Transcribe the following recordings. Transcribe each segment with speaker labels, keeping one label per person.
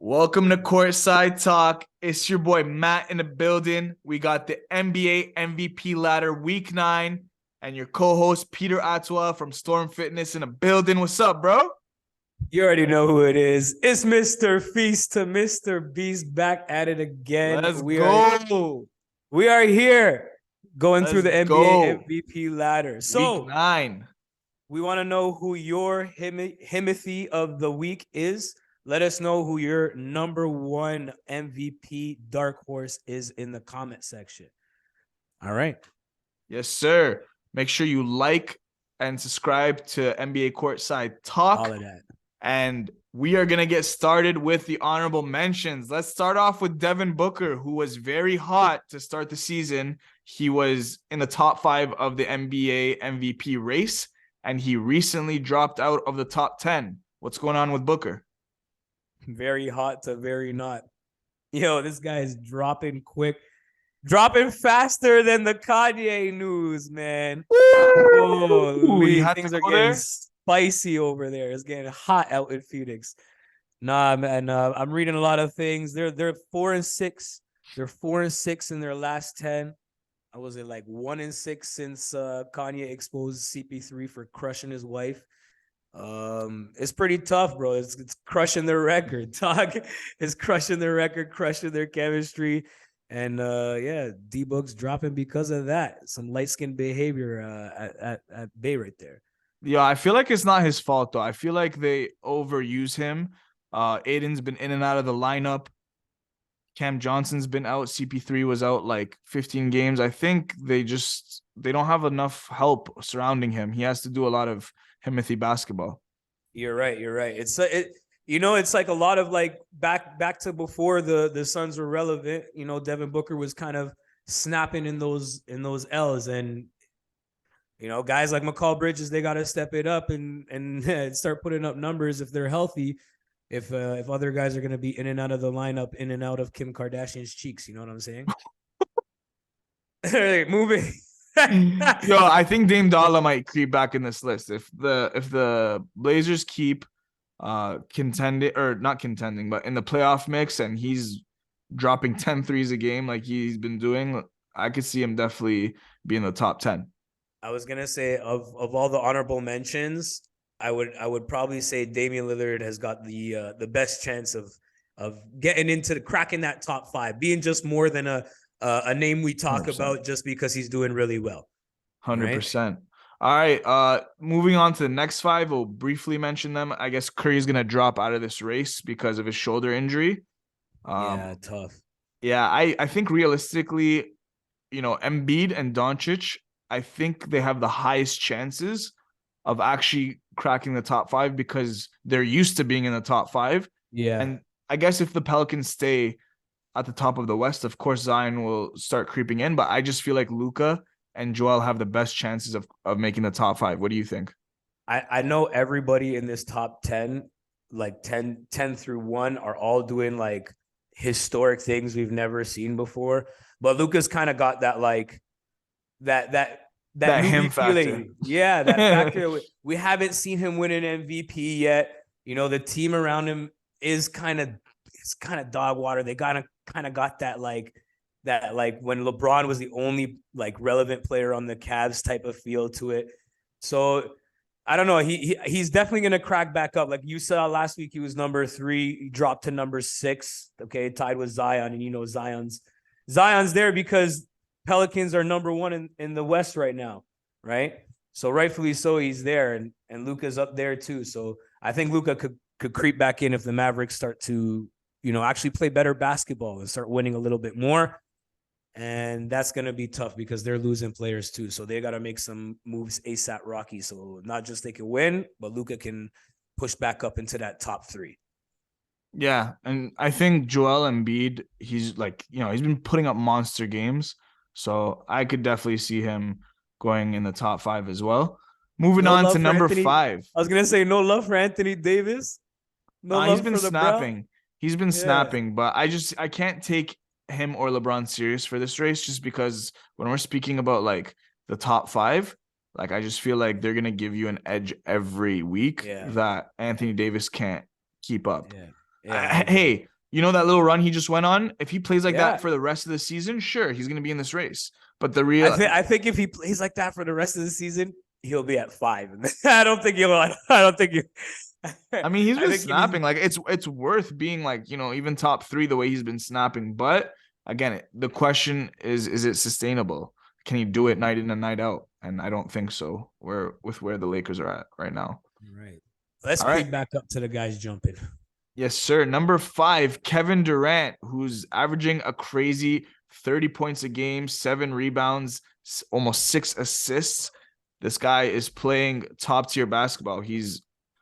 Speaker 1: Welcome to Courtside Talk. It's your boy Matt in the building. We got the NBA MVP ladder week 9 and your co-host Peter Atwell from Storm Fitness in the building. What's up, bro?
Speaker 2: You already know who it is. It's Mr. Feast to Mr. Beast back at it again.
Speaker 1: Let's
Speaker 2: We
Speaker 1: go.
Speaker 2: are here going through
Speaker 1: Let's
Speaker 2: the NBA
Speaker 1: go.
Speaker 2: MVP ladder.
Speaker 1: Week 9.
Speaker 2: We want to know who your Himothy of the week is. Let us know who your number one MVP dark horse is in the comment section. All right.
Speaker 1: Yes, sir. Make sure you like and subscribe to NBA Courtside Talk.
Speaker 2: All of that.
Speaker 1: And we are going to get started with the honorable mentions. Let's start off with Devin Booker, who was very hot to start the season. He was in the top 5 of the NBA MVP race, and he recently dropped out of the top 10. What's going on with Booker?
Speaker 2: Very hot to very not. Yo, this guy is dropping quick. Dropping faster than the Kanye news, man. Holy, things are getting spicy over there. It's getting hot out in Phoenix. Nah, man. I'm reading a lot of things. They're 4-6. They're 4-6 in their last 10. I was at like 1-6 since Kanye exposed CP3 for crushing his wife. It's pretty tough, bro. It's crushing their record. Dog is crushing their record, crushing their chemistry. And D-Book's dropping because of that. Some light-skinned behavior at Bay right there.
Speaker 1: Yeah, I feel like it's not his fault, though. I feel like they overuse him. Aiden's been in and out of the lineup. Cam Johnson's been out. CP3 was out like 15 games. I think they don't have enough help surrounding him. He has to do a lot of Himothy basketball.
Speaker 2: You're right. It's like a lot of like back to before the Suns were relevant. You know, Devin Booker was kind of snapping in those L's, and you know, guys like McCall Bridges, they got to step it up and start putting up numbers if they're healthy. If other guys are going to be in and out of the lineup, in and out of Kim Kardashian's cheeks, you know what I'm saying? Moving.
Speaker 1: Yo, I think Dame Dollar might creep back in this list if the Blazers keep contending, or not contending, but in the playoff mix, and he's dropping 10 threes a game like he's been doing. I could see him definitely be in the top 10.
Speaker 2: I was gonna say of all the honorable mentions, I would probably say Damian Lillard has got the best chance of getting into cracking that top 5, being just more than a name we talk
Speaker 1: 100%.
Speaker 2: about just because he's doing really well.
Speaker 1: 100%. All right. Moving on to the next 5, we'll briefly mention them. I guess Curry's gonna drop out of this race because of his shoulder injury.
Speaker 2: Yeah, tough.
Speaker 1: Yeah, I think realistically, you know, Embiid and Doncic, I think they have the highest chances of actually cracking the top 5 because they're used to being in the top 5.
Speaker 2: Yeah.
Speaker 1: And I guess if the Pelicans stay at the top of the West, of course, Zion will start creeping in. But I just feel like Luka and Joel have the best chances of making the top 5. What do you think?
Speaker 2: I know everybody in this top 10, like 10 through 1, are all doing like historic things we've never seen before. But Luka's kind of got that like that
Speaker 1: him factor.
Speaker 2: Yeah, that factor. We haven't seen him win an MVP yet. You know, the team around him is kind of dog water. They kind of got that like when LeBron was the only like relevant player on the Cavs type of feel to it. So I don't know. He's definitely gonna crack back up. Like you saw last week, he was number 3. He dropped to number 6. Okay, tied with Zion, and you know Zion's there because Pelicans are number 1 in the West right now, right? So rightfully so, he's there, and Luka's up there too. So I think Luka could creep back in if the Mavericks start to, you know, actually play better basketball and start winning a little bit more. And that's going to be tough because they're losing players too. So they got to make some moves ASAP Rocky. So not just they can win, but Luka can push back up into that top 3.
Speaker 1: Yeah. And I think Joel Embiid, he's like, you know, he's been putting up monster games. So I could definitely see him going in the top 5 as well. Moving on to number 5.
Speaker 2: I was going to say no love for Anthony Davis.
Speaker 1: He's been snapping. He's been snapping, but I can't take him or LeBron serious for this race just because when we're speaking about like the top 5, like I just feel like they're going to give you an edge every week that Anthony Davis can't keep up.
Speaker 2: Yeah. Yeah, I agree.
Speaker 1: Hey, you know that little run he just went on? If he plays like that
Speaker 2: Yeah.
Speaker 1: for the rest of the season, sure, he's gonna be in this race. But the
Speaker 2: I
Speaker 1: real,
Speaker 2: think I think if he plays like that for the rest of the season, he'll be at 5. I don't think he'll. I don't think you.
Speaker 1: I mean, he's
Speaker 2: I
Speaker 1: been
Speaker 2: think if he.
Speaker 1: snapping. Like it's worth being like, even top three the way he's been snapping. But again, the question is it sustainable? Can he do it night in and night out? And I don't think so. Where the Lakers are at right now.
Speaker 2: Right. Let's
Speaker 1: All right.
Speaker 2: creep back up to the guys jumping.
Speaker 1: Yes, sir. Number 5, Kevin Durant, who's averaging a crazy 30 points a game, 7 rebounds, almost 6 assists. This guy is playing top tier basketball. He's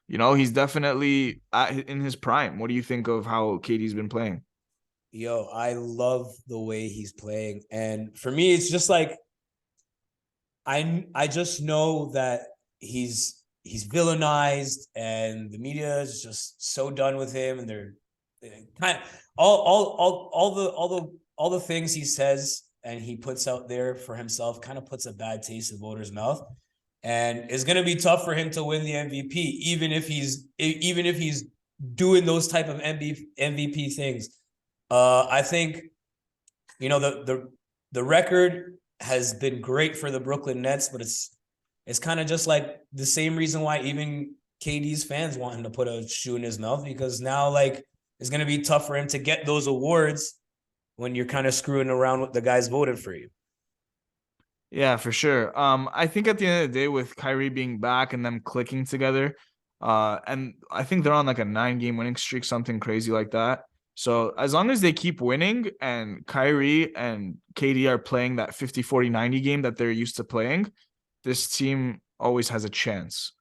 Speaker 1: definitely in his prime. What do you think of how KD's been playing?
Speaker 2: Yo, I love the way he's playing. And for me, it's just like I just know that he's villainized and the media is just so done with him, and they're kind of all the things he says and he puts out there for himself kind of puts a bad taste in voters' mouth. And it's gonna be tough for him to win the MVP, even if he's doing those type of MVP things. I think the record has been great for the Brooklyn Nets, but it's kind of just like the same reason why even KD's fans want him to put a shoe in his mouth, because now like it's gonna be tough for him to get those awards when you're kind of screwing around with the guys voted for you.
Speaker 1: Yeah, for sure. I think at the end of the day, with Kyrie being back and them clicking together, and I think they're on like a 9-game winning streak, something crazy like that. So as long as they keep winning and Kyrie and KD are playing that 50, 40, 90 game that they're used to playing, this team always has a chance.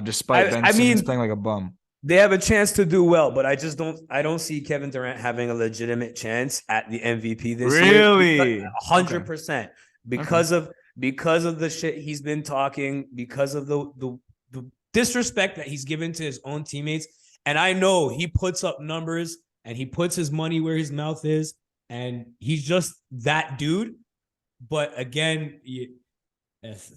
Speaker 1: Despite Ben
Speaker 2: I
Speaker 1: Simmons
Speaker 2: mean,
Speaker 1: playing like a bum.
Speaker 2: they have a chance to do well, but I don't see Kevin Durant having a legitimate chance at the MVP this year.
Speaker 1: Really? Okay.
Speaker 2: 100%
Speaker 1: Okay.
Speaker 2: because of the shit he's been talking, because of the disrespect that he's given to his own teammates. And I know he puts up numbers and he puts his money where his mouth is, and he's just that dude. But again, if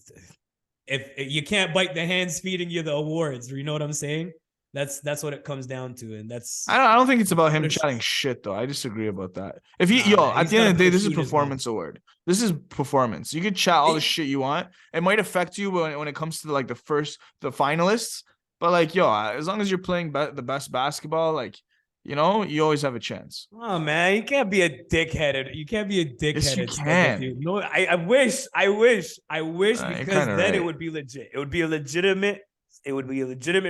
Speaker 2: you can't bite the hands feeding you the awards, you know what I'm saying? That's what it comes down to, and that's
Speaker 1: I don't think it's about him chatting shit though. I disagree about that. If he
Speaker 2: nah, man.
Speaker 1: at
Speaker 2: He's
Speaker 1: the
Speaker 2: got
Speaker 1: end
Speaker 2: to
Speaker 1: of the
Speaker 2: put
Speaker 1: day,
Speaker 2: a
Speaker 1: this is
Speaker 2: shoe in his mouth.
Speaker 1: performance award. This is performance. You could chat all the shit you want. It might affect you when it comes to like the finalists, but like as long as you're playing the best basketball, like you always have a chance.
Speaker 2: Oh man, you can't be a dickheaded. You can't be a
Speaker 1: Yes, you
Speaker 2: dickheaded stuff with
Speaker 1: can.
Speaker 2: you. No, I wish
Speaker 1: You're
Speaker 2: because
Speaker 1: kind of
Speaker 2: then it
Speaker 1: right.
Speaker 2: would be legit. It would be a legitimate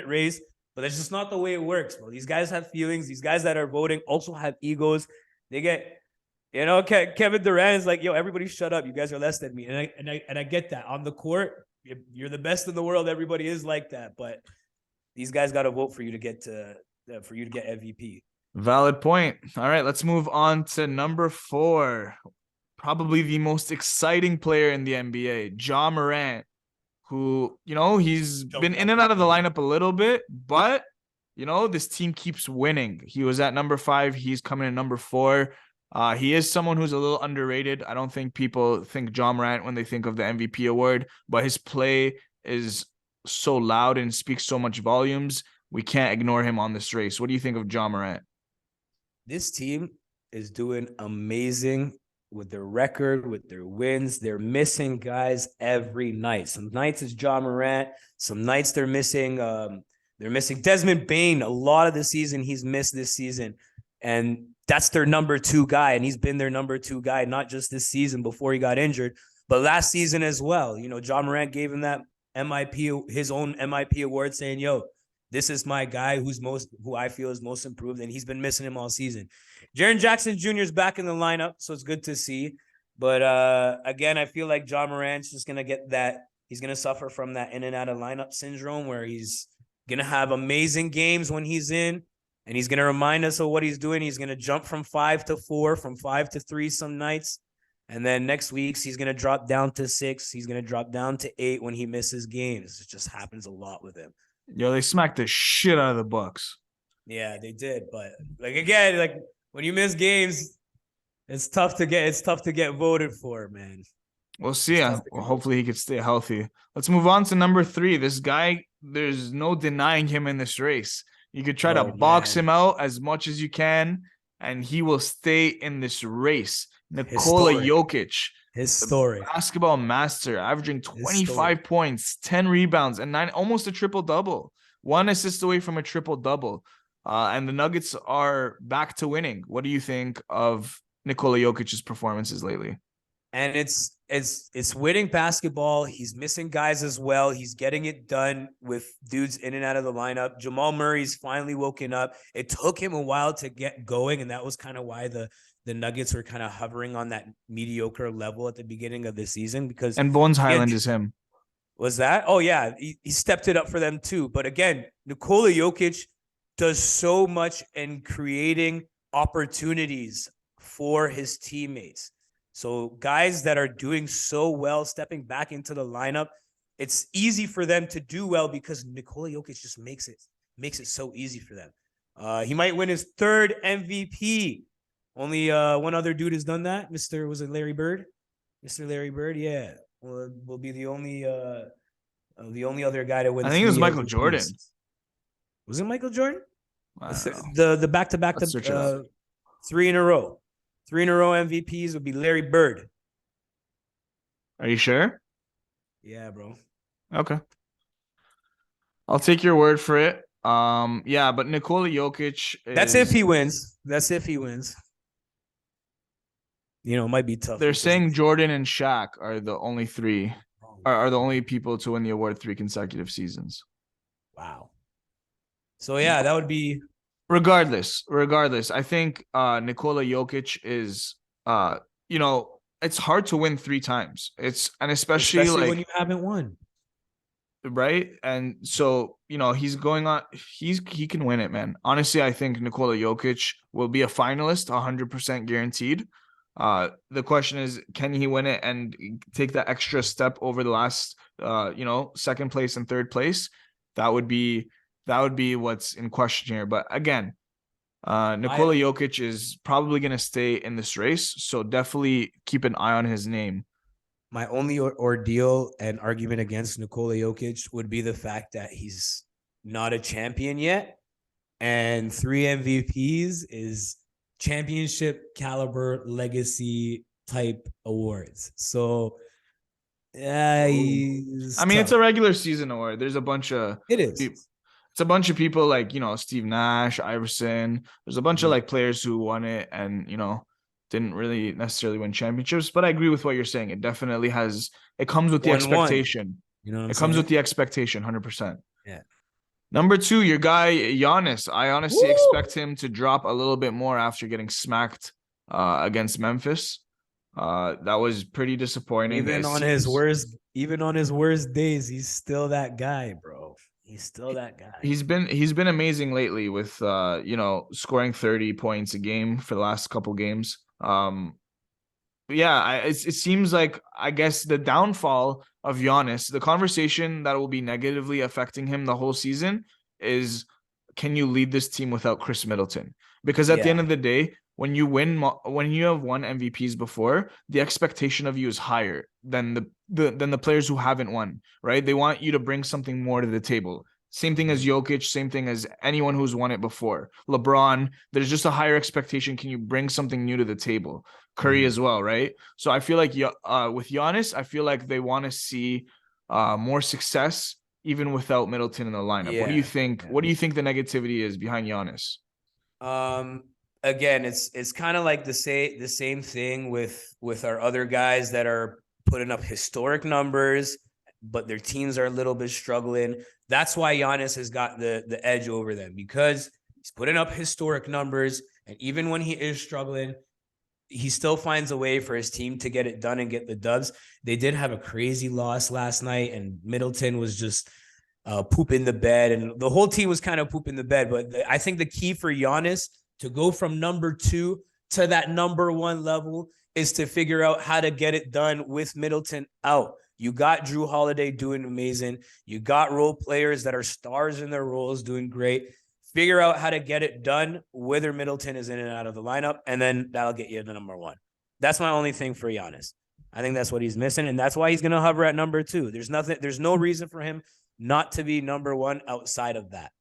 Speaker 2: race, but that's just not the way it works, bro. These guys have feelings. These guys that are voting also have egos. They get, Kevin Durant is like, yo, everybody shut up. You guys are less than me. And I get that. On the court, you're the best in the world. Everybody is like that, but these guys got to vote for you to get MVP.
Speaker 1: Valid point. All right, let's move on to number 4. Probably the most exciting player in the NBA, Ja Morant, who, he's been in and out of the lineup a little bit, but, this team keeps winning. He was at number 5. He's coming in number 4. He is someone who's a little underrated. I don't think people think Ja Morant when they think of the MVP award, but his play is so loud and speaks so much volumes. We can't ignore him on this race. What do you think of Ja Morant?
Speaker 2: This team is doing amazing with their record, with their wins. They're missing guys every night. Some nights it's Ja Morant. Some nights they're missing Desmond Bane. A lot of the season he's missed this season. And that's their number 2 guy. And he's been their number 2 guy, not just this season before he got injured, but last season as well. Ja Morant gave him that his own MIP award, saying, yo, this is my guy who I feel is most improved, and he's been missing him all season. Jaren Jackson Jr. is back in the lineup, so it's good to see. But again, I feel like Ja Morant's just gonna get that. He's gonna suffer from that in and out of lineup syndrome, where he's gonna have amazing games when he's in, and he's gonna remind us of what he's doing. He's gonna jump from 5 to 4, from 5 to 3 some nights, and then next week's he's gonna drop down to 6. He's gonna drop down to 8 when he misses games. It just happens a lot with him.
Speaker 1: They smacked the shit out of the Bucks.
Speaker 2: Yeah, they did, but again, when you miss games, it's tough to get voted for, man.
Speaker 1: We'll see. Well, hopefully he could stay healthy. Let's move on to number 3. This guy, there's no denying him in this race. You could try to
Speaker 2: Oh
Speaker 1: box
Speaker 2: man,
Speaker 1: him out as much as you can, and he will stay in this race. Nikola
Speaker 2: historic,
Speaker 1: Jokic, the
Speaker 2: historic,
Speaker 1: basketball master, averaging
Speaker 2: historic.
Speaker 1: 25 points, 10 rebounds, and nine, almost a triple double. One assist away from a triple double. And the Nuggets are back to winning. What do you think of Nikola Jokic's performances lately?
Speaker 2: And it's winning basketball. He's missing guys as well. He's getting it done with dudes in and out of the lineup. Jamal Murray's finally woken up. It took him a while to get going, and that was kind of why the Nuggets were kind of hovering on that mediocre level at the beginning of the season because
Speaker 1: And Bones
Speaker 2: again,
Speaker 1: Highland is him.
Speaker 2: was that? Oh yeah, he stepped it up for them too. But again, Nikola Jokic does so much in creating opportunities for his teammates. So guys that are doing so well, stepping back into the lineup, it's easy for them to do well because Nikola Jokic just makes it so easy for them. He might win his third MVP. Only one other dude has done that. Was it Larry Bird? Mr. Larry Bird, yeah. Will be the only other guy to win.
Speaker 1: I think it was
Speaker 2: three
Speaker 1: Michael
Speaker 2: MVPs.
Speaker 1: Jordan.
Speaker 2: Was it Michael Jordan?
Speaker 1: I don't know.
Speaker 2: The back to back
Speaker 1: Let's search it up.
Speaker 2: to 3 in a row. 3 in a row MVPs would be Larry Bird.
Speaker 1: Are you sure?
Speaker 2: Yeah, bro.
Speaker 1: Okay. I'll take your word for it. Yeah, but Nikola Jokic
Speaker 2: That's if
Speaker 1: is
Speaker 2: he wins. That's if he wins. It might be tough.
Speaker 1: they're saying Jordan and Shaq are the only three are the only people to win the award 3 consecutive seasons.
Speaker 2: Wow. So yeah, that would be
Speaker 1: Regardless, I think Nikola Jokic is it's hard to win 3 times. Especially like
Speaker 2: when you haven't won.
Speaker 1: right? And so, he's going on. He can win it, man. Honestly, I think Nikola Jokic will be a finalist, 100% guaranteed. The question is, can he win it and take that extra step over the last, second place and third place? That would be what's in question here. But again, Nikola Jokic is probably going to stay in this race, so definitely keep an eye on his name.
Speaker 2: My only ordeal and argument against Nikola Jokic would be the fact that he's not a champion yet, and 3 MVPs is championship caliber legacy type awards. So,
Speaker 1: it's a regular season award. There's a bunch of It's a bunch of people like Steve Nash, Iverson. There's a bunch of like players who won it and didn't really necessarily win championships, but I agree with what you're saying. It definitely it comes with the expectation. It comes with the expectation, 100%.
Speaker 2: Yeah.
Speaker 1: Number 2, your guy, Giannis. I honestly expect him to drop a little bit more after getting smacked against Memphis. That was pretty disappointing.
Speaker 2: Even on his worst days, he's still that guy, bro. He's still that guy.
Speaker 1: He's been amazing lately with scoring 30 points a game for the last couple games. It seems like, I guess, the downfall of Giannis, the conversation that will be negatively affecting him the whole season is, can you lead this team without Chris Middleton? Because at the end of the day, when you have won MVPs before, the expectation of you is higher than the players who haven't won, right? They want you to bring something more to the table. Same thing as Jokic, same thing as anyone who's won it before. LeBron, there's just a higher expectation. Can you bring something new to the table? Curry as well, right? So I feel like with Giannis, I feel like they want to see more success even without Middleton in the lineup.
Speaker 2: Yeah.
Speaker 1: What do you think? What do you think the negativity is behind Giannis?
Speaker 2: Again, it's kind of like the same thing with our other guys that are putting up historic numbers, but their teams are a little bit struggling. That's why Giannis has got the edge over them, because he's putting up historic numbers, and even when he is struggling, he still finds a way for his team to get it done and get the dubs. They did have a crazy loss last night, and Middleton was just pooping the bed, and the whole team was kind of pooping the bed. But I think the key for Giannis to go from number 2 to that number 1 level is to figure out how to get it done with Middleton out. You got Drew Holiday doing amazing. You got role players that are stars in their roles doing great. Figure out how to get it done, whether Middleton is in and out of the lineup, and then that'll get you to number 1. That's my only thing for Giannis. I think that's what he's missing, and that's why he's going to hover at number 2. There's no reason for him not to be number 1 outside of that.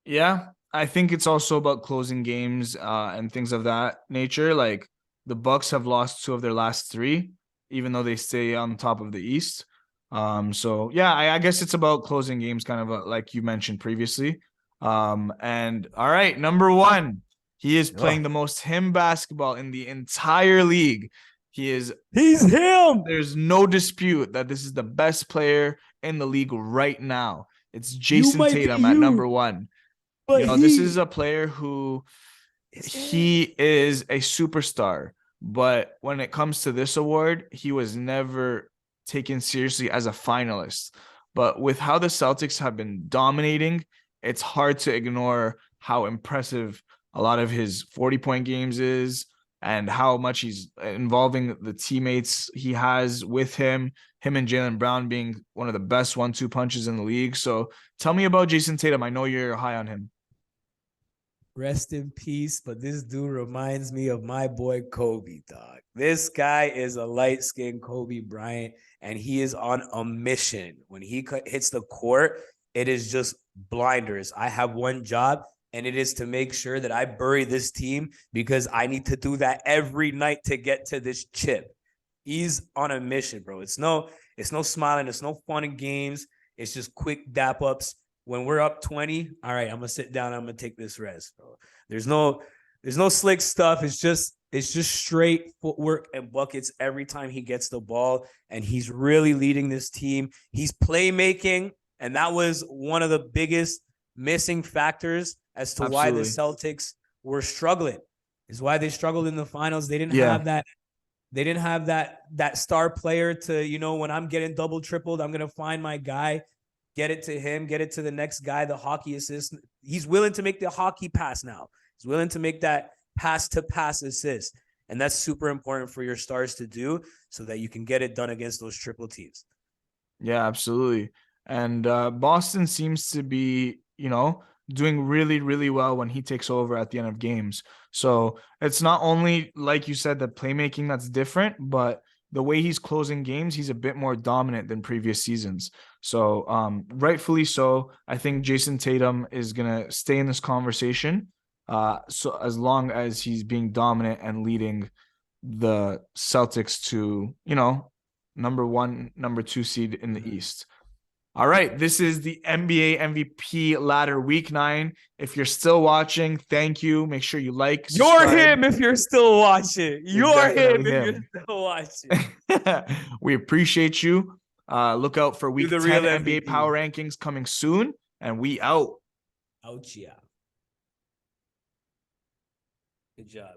Speaker 1: Yeah, I think it's also about closing games and things of that nature. Like the Bucks have lost 2 of their last 3, even though they stay on top of the East. So yeah, I guess it's about closing games, kind of like you mentioned previously. And all right, number 1, he is playing the most him basketball in the entire league.
Speaker 2: He's him.
Speaker 1: There's no dispute that this is the best player in the league right now. It's
Speaker 2: You
Speaker 1: Jayson
Speaker 2: might be
Speaker 1: Tatum at number
Speaker 2: you,
Speaker 1: 1.
Speaker 2: but
Speaker 1: This is a player who
Speaker 2: him.
Speaker 1: he is a superstar, but when it comes to this award, he was never taken seriously as a finalist. But with how the Celtics have been dominating, it's hard to ignore how impressive a lot of his 40-point games is and how much he's involving the teammates he has with him and Jaylen Brown being one of the best 1-2 punches in the league. So tell me about Jayson Tatum. I know you're high on him.
Speaker 2: Rest in peace, but this dude reminds me of my boy Kobe, dog. This guy is a light-skinned Kobe Bryant, and he is on a mission. When he hits the court, it is just blinders. I have one job, and it is to make sure that I bury this team because I need to do that every night to get to this chip. He's on a mission, bro. It's no smiling. It's no fun and games. It's just quick dap ups. When we're up 20, all right, I'm gonna sit down. I'm gonna take this rest, bro. There's no slick stuff. It's just straight footwork and buckets every time he gets the ball, and he's really leading this team. He's playmaking, and that was one of the biggest missing factors as to why the Celtics were struggling. Is why they struggled in the finals. They didn't have that. They didn't have that star player to, when I'm getting double tripled, I'm gonna find my guy. Get it to him, get it to the next guy, the hockey assist. He's willing to make the hockey pass now. He's willing to make that pass-to-pass assist. And that's super important for your stars to do so that you can get it done against those triple teams.
Speaker 1: Yeah, absolutely. And Boston seems to be, doing really, really well when he takes over at the end of games. So it's not only, like you said, the playmaking that's different, but the way he's closing games, he's a bit more dominant than previous seasons. So rightfully so. I think Jayson Tatum is going to stay in this conversation so as long as he's being dominant and leading the Celtics to, number 1, number 2 seed in the East. All right, this is the NBA MVP ladder week 9. If you're still watching, thank you. Make sure you like,
Speaker 2: subscribe. You're him if you're still watching. You're him if you're still watching.
Speaker 1: We appreciate you. Look out for week 10 NBA power rankings coming soon, and we out.
Speaker 2: Ouch, yeah. Good job.